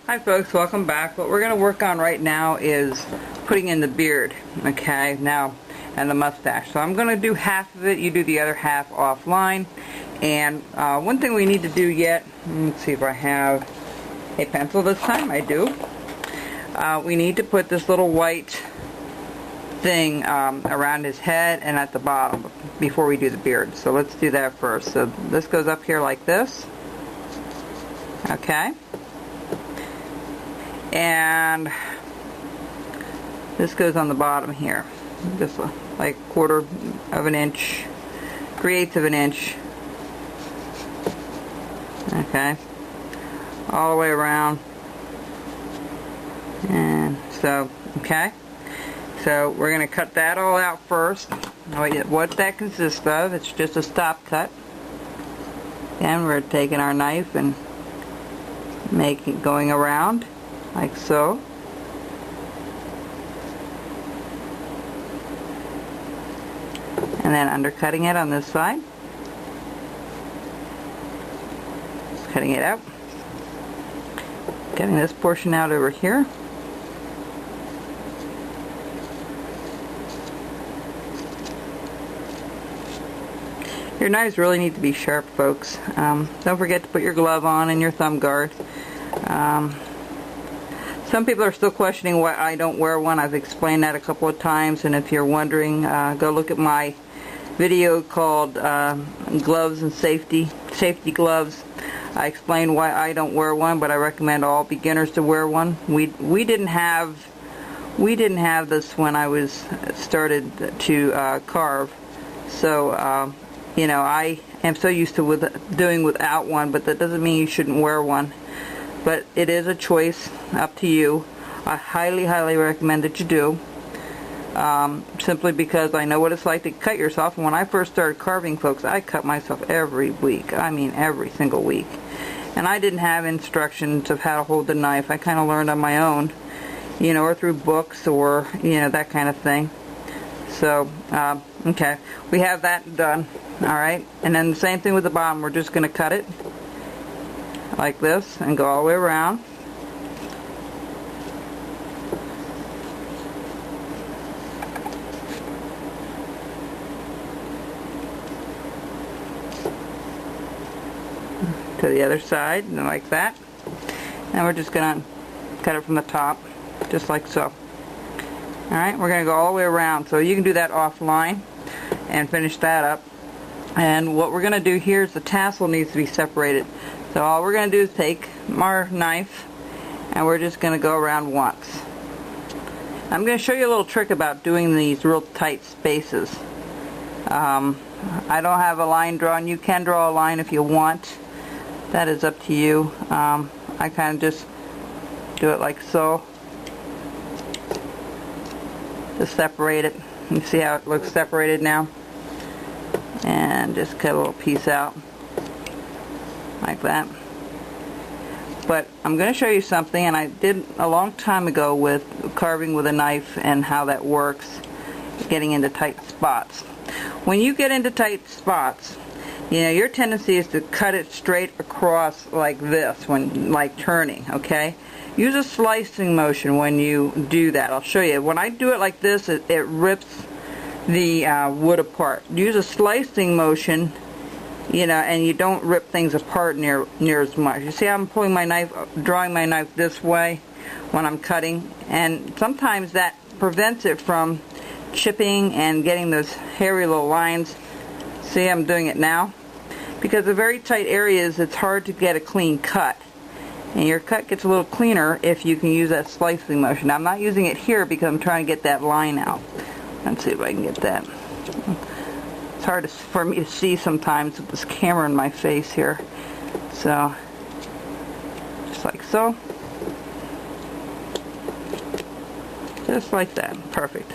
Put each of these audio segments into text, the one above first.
Hi folks, welcome back. What we're going to work on right now is putting in the beard, okay, now, and the mustache. So I'm going to do half of it, you do the other half offline. And one thing we need to do yet, let's see if I have a pencil this time, I do. We need to put this little white thing around his head and at the bottom before we do the beard. So let's do that first. So this goes up here like this, okay. And this goes on the bottom here, just like 1/4 of an inch, 3/8 of an inch, okay, all the way around. And so, okay, so we're going to cut that all out first. What that consists of, it's just a stop cut. And we're taking our knife and going around like so. And then undercutting it on this side. Just cutting it out. Getting this portion out over here. Your knives really need to be sharp, folks. Don't forget to put your glove on and your thumb guard. Some people are still questioning why I don't wear one. I've explained that a couple of times, and if you're wondering, go look at my video called Gloves and Safety Gloves. I explain why I don't wear one, but I recommend all beginners to wear one. We didn't have this when I was started to carve, so you know, I am so used to doing without one, but that doesn't mean you shouldn't wear one. But it is a choice, up to you. I highly recommend that you do, simply because I know what it's like to cut yourself. And when I first started carving, folks, I cut myself every week. I mean every single week. And I didn't have instructions of how to hold the knife. I kind of learned on my own, you know, or through books, or, you know, that kind of thing. So, okay, we have that done. Alright, and then the same thing with the bottom. We're just going to cut it like this and go all the way around. To the other side, and like that. And we're just going to cut it from the top, just like so. Alright, we're going to go all the way around. So you can do that offline and finish that up. And what we're going to do here is the tassel needs to be separated. So all we're going to do is take our knife and we're just going to go around once. I'm going to show you a little trick about doing these real tight spaces. I don't have a line drawn. You can draw a line if you want. That is up to you. I kind of just do it like so. Just separate it. You see how it looks separated now? And just cut a little piece out like that. But I'm going to show you something, and I did a long time ago with carving with a knife and how that works, getting into tight spots. When you get into tight spots, you know, your tendency is to cut it straight across like this, when like turning, okay? Use a slicing motion when you do that. I'll show you. When I do it like this, it rips the wood apart. Use a slicing motion, you know, and you don't rip things apart near as much. You see how I'm pulling my knife, drawing my knife this way when I'm cutting, and sometimes that prevents it from chipping and getting those hairy little lines. See, I'm doing it now. Because of very tight areas, it's hard to get a clean cut. And your cut gets a little cleaner if you can use that slicing motion. Now, I'm not using it here because I'm trying to get that line out. Let's see if I can get that. It's hard for me to see sometimes with this camera in my face here. So, just like so. Just like that. Perfect.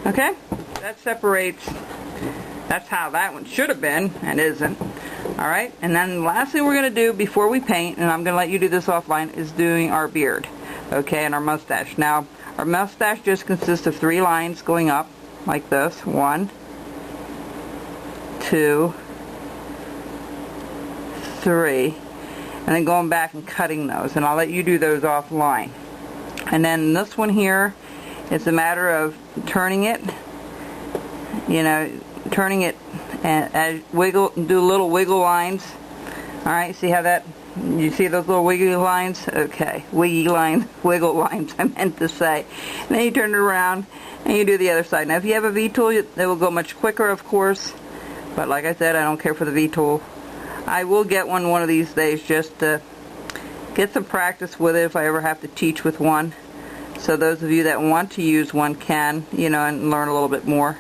Okay? That separates. That's how that one should have been, and isn't. Alright? And then the last thing we're going to do before we paint, and I'm going to let you do this offline, is doing our beard. Okay? And our mustache. Now, our mustache just consists of 3 lines going up, like this. 1, 2, 3. and then going back and cutting those, and I'll let you do those offline. And then this one here, it's a matter of turning it, turning it and do little wiggle lines. Alright, see how that, you see those little wiggly lines? Okay, wiggle lines, I meant to say. And then you turn it around and you do the other side. Now if you have a V-tool, it will go much quicker, of course, but like I said, I don't care for the V-tool. I will get one of these days just to get some practice with it if I ever have to teach with one. So those of you that want to use one can, and learn a little bit more.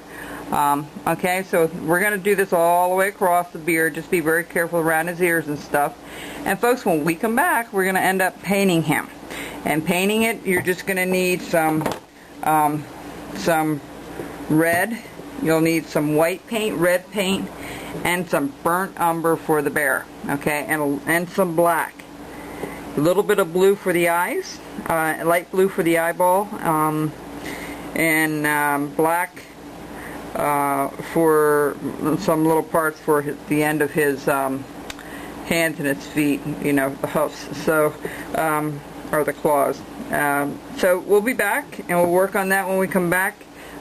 Okay, so we're going to do this all the way across the beard. Just be very careful around his ears and stuff. And folks, when we come back, we're going to end up painting him. And painting it, you're just going to need some red. You'll need some white paint, red paint, and some burnt umber for the bear. Okay, and some black. A little bit of blue for the eyes, light blue for the eyeball, and black for some little parts for the end of his hands and his feet, the hoofs, so, or the claws. So we'll be back, and we'll work on that when we come back.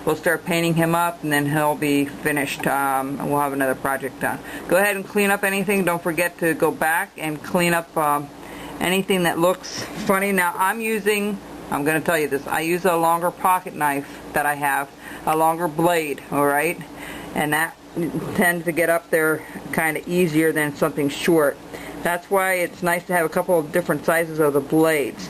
We'll start painting him up, and then he'll be finished, and we'll have another project done. Go ahead and clean up anything. Don't forget to go back and clean up anything that looks funny. Now I'm going to tell you this, I use a longer pocket knife that I have, a longer blade, alright, and that tends to get up there kind of easier than something short. That's why it's nice to have a couple of different sizes of the blades.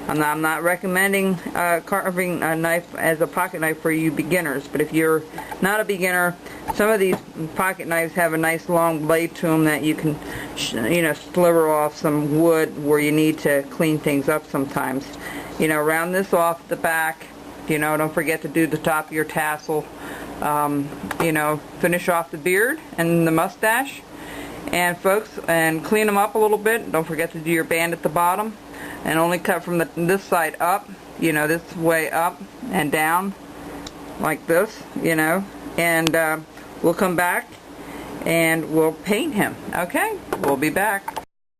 I'm not recommending carving a knife as a pocket knife for you beginners, but if you're not a beginner, some of these pocket knives have a nice long blade to them that you can, sliver off some wood where you need to clean things up sometimes. Round this off the back. Don't forget to do the top of your tassel. Finish off the beard and the mustache. And folks, and clean them up a little bit. Don't forget to do your band at the bottom. And only cut from this side up, this way up and down, like this, and we'll come back and we'll paint him. Okay, we'll be back.